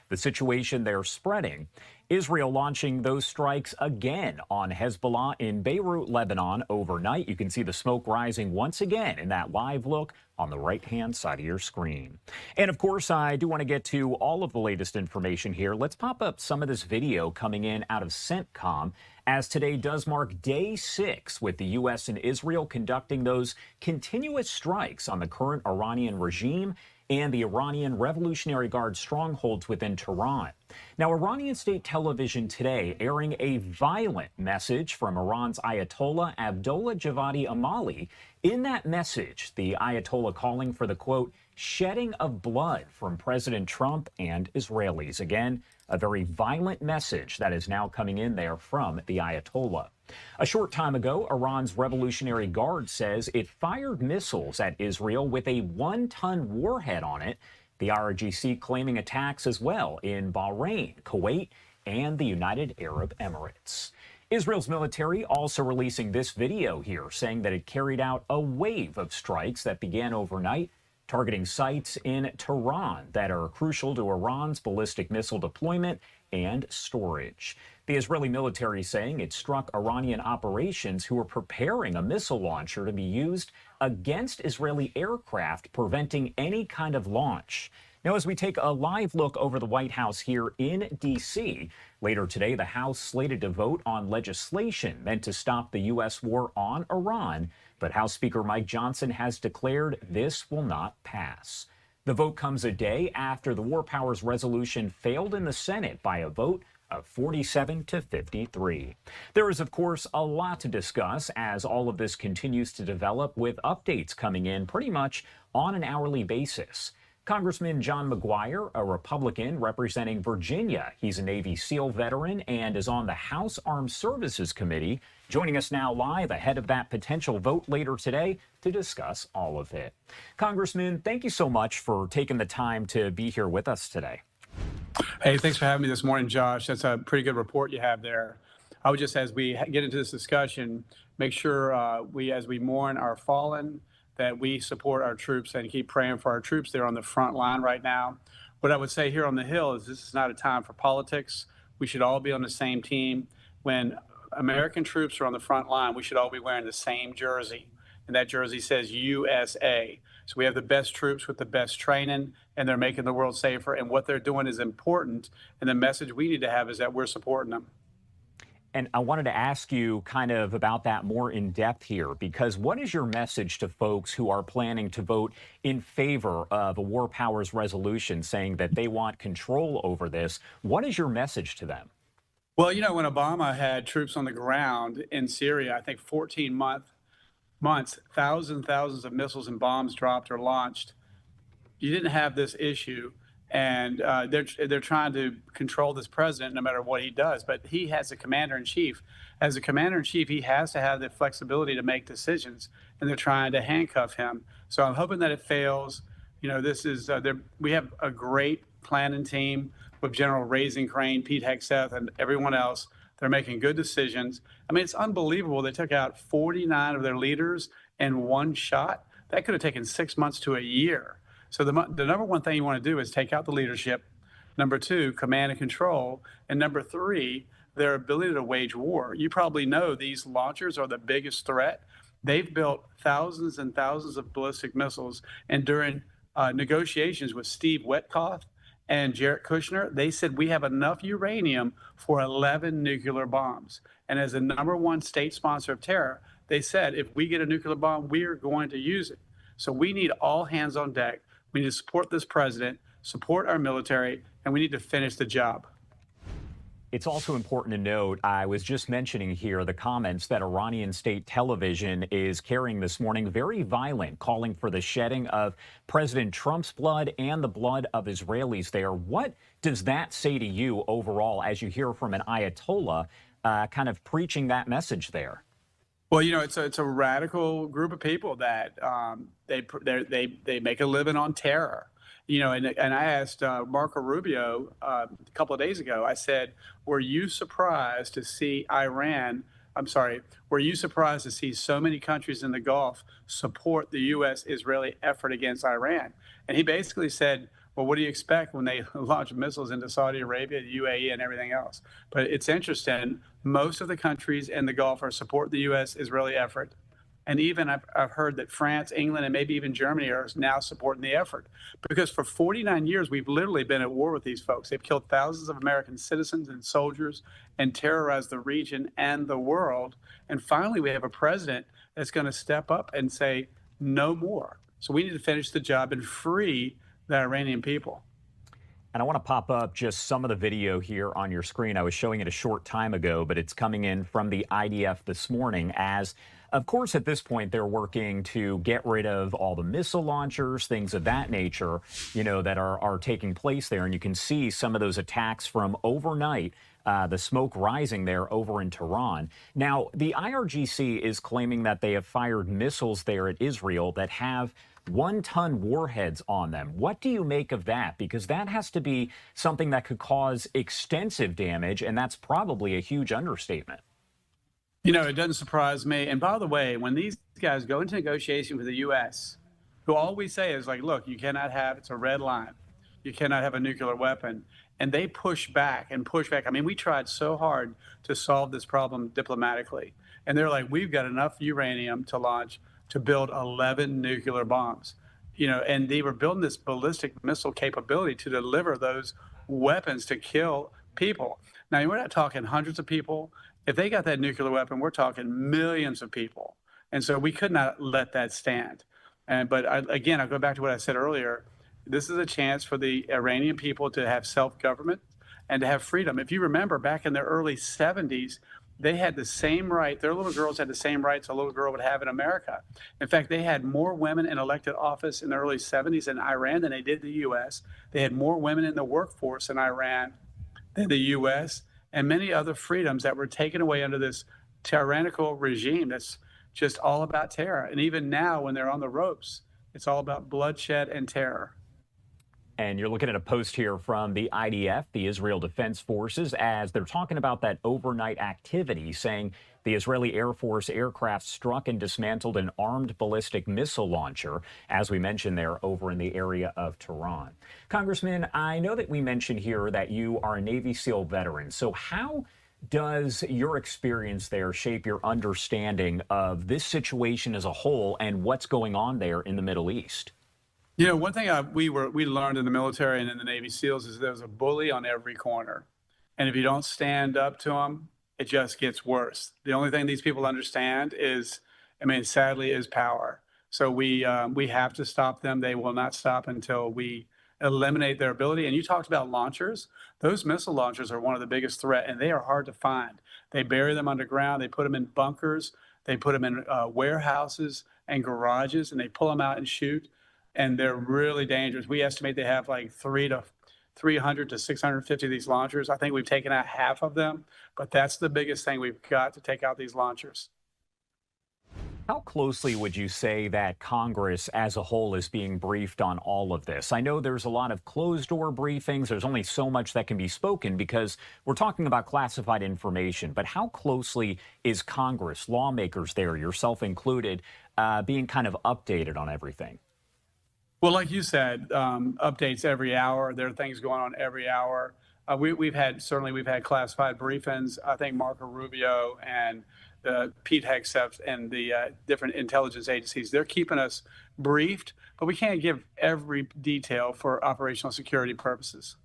The situation they're spreading. Israel launching those strikes again on Hezbollah in Beirut, Lebanon overnight. You can see the smoke rising once again in that live look on the right-hand side of your screen. And of course, I do want to get to all of the latest information here. Let's pop up some of this video coming in out of CENTCOM, as today does mark day 6 with the U.S. and Israel conducting those continuous strikes on the current Iranian regime and the Iranian Revolutionary Guard strongholds within Tehran. Now, Iranian state television today airing a violent message from Iran's Ayatollah Abdullah Javadi Amali. In that message, the Ayatollah calling for the, quote, shedding of blood from President Trump and Israelis. Again, a very violent message that is now coming in there from the Ayatollah. A short time ago, Iran's Revolutionary Guard says it fired missiles at Israel with a 1-ton warhead on it. The IRGC claiming attacks as well in Bahrain, Kuwait, and the United Arab Emirates. Israel's military also releasing this video here, saying that it carried out a wave of strikes that began overnight, targeting sites in Tehran that are crucial to Iran's ballistic missile deployment and storage. The Israeli military saying it struck Iranian operations who were preparing a missile launcher to be used against Israeli aircraft, preventing any kind of launch. Now, as we take a live look over the White House here in D.C., later today, the House slated to vote on legislation meant to stop the U.S. war on Iran, but House Speaker Mike Johnson has declared this will not pass. The vote comes a day after the War Powers resolution failed in the Senate by a vote of 47 to 53. There is, of course, a lot to discuss as all of this continues to develop, with updates coming in pretty much on an hourly basis. Congressman John McGuire, a Republican representing Virginia. He's a Navy SEAL veteran and is on the House Armed Services Committee, joining us now live ahead of that potential vote later today to discuss all of it. Congressman, thank you so much for taking the time to be here with us today. Hey, thanks for having me this morning, Josh. That's a pretty good report you have there. I would just, as we get into this discussion, make sure as we mourn our fallen, that we support our troops and keep praying for our troops. They're on the front line right now. What I would say here on the Hill is this is not a time for politics. We should all be on the same team. When American troops are on the front line, we should all be wearing the same jersey. And that jersey says USA. So we have the best troops with the best training, and they're making the world safer. And what they're doing is important. And the message we need to have is that we're supporting them. And I wanted to ask you kind of about that more in depth here, because what is your message to folks who are planning to vote in favor of a War Powers resolution saying that they want control over this? What is your message to them? Well, you know, when Obama had troops on the ground in Syria, I think 14 months, thousands of missiles and bombs dropped or launched. You didn't have this issue. And they're trying to control this president no matter what he does. But he has a commander-in-chief. As a commander-in-chief, he has to have the flexibility to make decisions, and they're trying to handcuff him. So I'm hoping that it fails. You know, this is we have a great planning team with General Crane, Pete Hegseth, and everyone else. They're making good decisions. I mean, it's unbelievable. They took out 49 of their leaders in one shot. That could have taken 6 months to a year. So the number one thing you want to do is take out the leadership. Number two, command and control. And number three, their ability to wage war. You probably know these launchers are the biggest threat. They've built thousands and thousands of ballistic missiles. And during negotiations with Steve Witkoff and Jared Kushner, they said we have enough uranium for 11 nuclear bombs. And as the number one state sponsor of terror, they said if we get a nuclear bomb, we are going to use it. So we need all hands on deck. We need to support this president, support our military, and we need to finish the job. It's also important to note, I was just mentioning here the comments that Iranian state television is carrying this morning, very violent, calling for the shedding of President Trump's blood and the blood of Israelis there. What does that say to you overall as you hear from an Ayatollah kind of preaching that message there? Well, you know, it's a radical group of people that they make a living on terror. You know, and I asked Marco Rubio a couple of days ago, I said, were you surprised to see were you surprised to see so many countries in the Gulf support the U.S.-Israeli effort against Iran? And he basically said, Well, what do you expect when they launch missiles into Saudi Arabia, the UAE, and everything else? But it's interesting. Most of the countries in the Gulf are support the U.S.-Israeli effort. And even I've heard that France, England, and maybe even Germany are now supporting the effort. Because for 49 years, we've literally been at war with these folks. They've killed thousands of American citizens and soldiers and terrorized the region and the world. And finally, we have a president that's going to step up and say, no more. So we need to finish the job and free the Iranian people. And I want to pop up just some of the video here on your screen. I was showing it a short time ago, but it's coming in from the IDF this morning as, of course, at this point, they're working to get rid of all the missile launchers, things of that nature, that are taking place there. And you can see some of those attacks from overnight, the smoke rising there over in Tehran. Now, the IRGC is claiming that they have fired missiles there at Israel that have 1-ton warheads on them. What do you make of that? Because that has to be something that could cause extensive damage, and that's probably a huge understatement. It doesn't surprise me. And by the way, when these guys go into negotiation with the U.S., who all we say is like, look, you cannot have, it's a red line. You cannot have a nuclear weapon. And they push back and push back. I mean, we tried so hard to solve this problem diplomatically. And they're like, we've got enough uranium to launch to build 11 nuclear bombs, and they were building this ballistic missile capability to deliver those weapons to kill people. Now, we're not talking hundreds of people. If they got that nuclear weapon, we're talking millions of people. And so we could not let that stand. But again, I'll go back to what I said earlier. This is a chance for the Iranian people to have self-government and to have freedom. If you remember, back in the early 70s, they had the same right. Their little girls had the same rights a little girl would have in America. In fact, they had more women in elected office in the early 70s in Iran than they did the U.S. They had more women in the workforce in Iran than the U.S. and many other freedoms that were taken away under this tyrannical regime that's just all about terror. And even now, when they're on the ropes, it's all about bloodshed and terror. And you're looking at a post here from the IDF, the Israel Defense Forces, as they're talking about that overnight activity, saying the Israeli Air Force aircraft struck and dismantled an armed ballistic missile launcher, as we mentioned there, over in the area of Tehran. Congressman, I know that we mentioned here that you are a Navy SEAL veteran. So how does your experience there shape your understanding of this situation as a whole and what's going on there in the Middle East? One thing we learned in the military and in the Navy SEALs is there's a bully on every corner. And if you don't stand up to them, it just gets worse. The only thing these people understand is, sadly, is power. So we have to stop them. They will not stop until we eliminate their ability. And you talked about launchers. Those missile launchers are one of the biggest threats, and they are hard to find. They bury them underground. They put them in bunkers. They put them in warehouses and garages, and they pull them out and shoot. And they're really dangerous. We estimate they have like 300 to 650 of these launchers. I think we've taken out half of them, but that's the biggest thing. We've got to take out these launchers. How closely would you say that Congress as a whole is being briefed on all of this? I know there's a lot of closed-door briefings. There's only so much that can be spoken because we're talking about classified information. But how closely is Congress, lawmakers there, yourself included, being kind of updated on everything? Well, like you said, updates every hour. There are things going on every hour. We've had classified briefings. I think Marco Rubio and Pete Hegseth and the different intelligence agencies, they're keeping us briefed, but we can't give every detail for operational security purposes.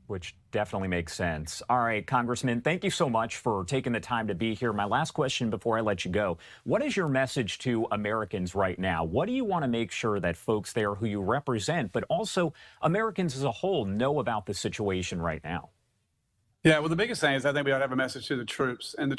Which definitely makes sense. All right, Congressman, thank you so much for taking the time to be here. My last question before I let you go, what is your message to Americans right now? What do you want to make sure that folks there who you represent, but also Americans as a whole, know about the situation right now? Yeah, well, the biggest thing is I think we ought to have a message to the troops. And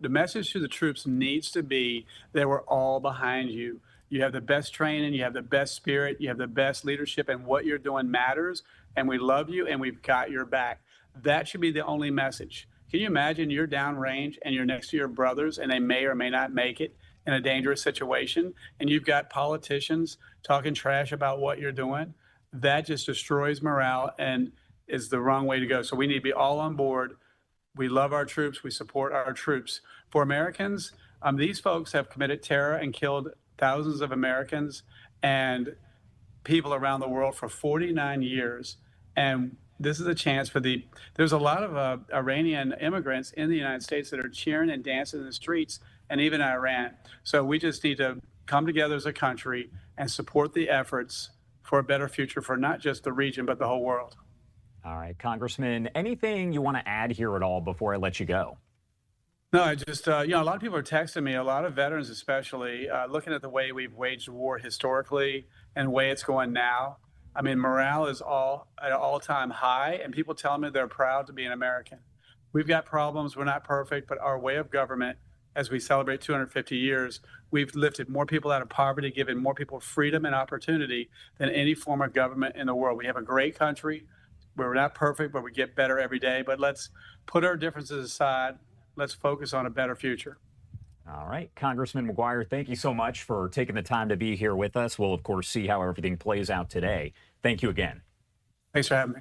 the message to the troops needs to be that we're all behind you. You have the best training, you have the best spirit, you have the best leadership, and what you're doing matters. And we love you, and we've got your back. That should be the only message. Can you imagine you're downrange and you're next to your brothers, and they may or may not make it in a dangerous situation, and you've got politicians talking trash about what you're doing? That just destroys morale and is the wrong way to go. So we need to be all on board. We love our troops. We support our troops. For Americans, these folks have committed terror and killed thousands of Americans, and people around the world for 49 years. And this is a chance for there's a lot of Iranian immigrants in the United States that are cheering and dancing in the streets, and even Iran. So we just need to come together as a country and support the efforts for a better future for not just the region, but the whole world. All right, Congressman, anything you want to add here at all before I let you go? No, I just, a lot of people are texting me, a lot of veterans especially, looking at the way we've waged war historically and the way it's going now. I mean, morale is at an all-time high, and people tell me they're proud to be an American. We've got problems. We're not perfect, but our way of government, as we celebrate 250 years, we've lifted more people out of poverty, given more people freedom and opportunity than any form of government in the world. We have a great country. We're not perfect, but we get better every day. But let's put our differences aside. Let's focus on a better future. All right, Congressman McGuire, thank you so much for taking the time to be here with us. We'll, of course, see how everything plays out today. Thank you again. Thanks for having me.